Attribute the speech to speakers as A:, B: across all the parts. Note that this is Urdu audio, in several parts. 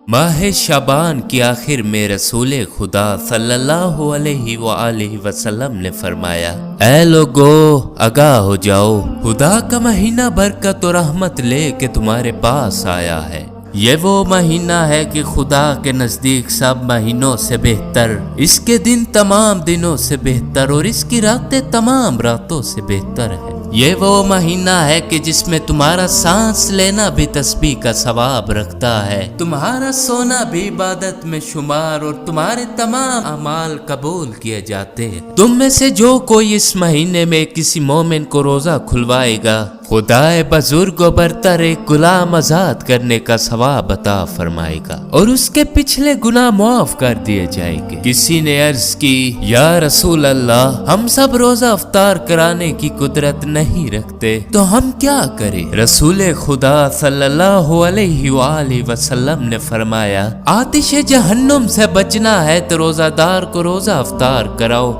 A: ماہ شعبان کی آخر میں رسول خدا صلی اللہ علیہ وآلہ وسلم نے فرمایا، اے لوگو آگاہ ہو جاؤ، خدا کا مہینہ برکت و رحمت لے کے تمہارے پاس آیا ہے۔ یہ وہ مہینہ ہے کہ خدا کے نزدیک سب مہینوں سے بہتر، اس کے دن تمام دنوں سے بہتر اور اس کی راتیں تمام راتوں سے بہتر ہے۔ یہ وہ مہینہ ہے کہ جس میں تمہارا سانس لینا بھی تسبیح کا ثواب رکھتا ہے، تمہارا سونا بھی عبادت میں شمار اور تمہارے تمام اعمال قبول کیے جاتے ہیں۔ تم میں سے جو کوئی اس مہینے میں کسی مومن کو روزہ کھلوائے گا، خدائے بزرگ و برتر ایک غلام آزاد کرنے کا ثواب عطا فرمائے گا اور اس کے پچھلے گناہ معاف کر دیے جائیں گے۔ کسی نے عرض کی، یا رسول اللہ، ہم سب روزہ افطار کرانے کی قدرت نہیں رکھتے تو ہم کیا کریں؟ رسول خدا صلی اللہ علیہ وآلہ وسلم نے فرمایا، آتش جہنم سے بچنا ہے تو روزہ دار کو روزہ افطار کراؤ،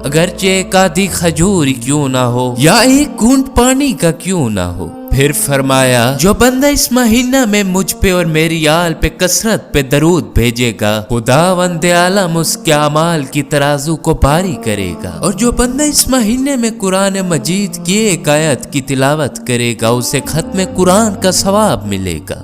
A: اگرچہ ایک آدھی کھجور کیوں نہ ہو یا ایک گھونٹ پانی کا کیوں نہ ہو۔ پھر فرمایا، جو بندہ اس مہینہ میں مجھ پہ اور میری آل پہ کثرت پہ درود بھیجے گا، خداوند عالم اس کے اعمال کی ترازو کو بھاری کرے گا، اور جو بندہ اس مہینے میں قرآن مجید کی ایک آیت کی تلاوت کرے گا، اسے ختم قرآن کا ثواب ملے گا۔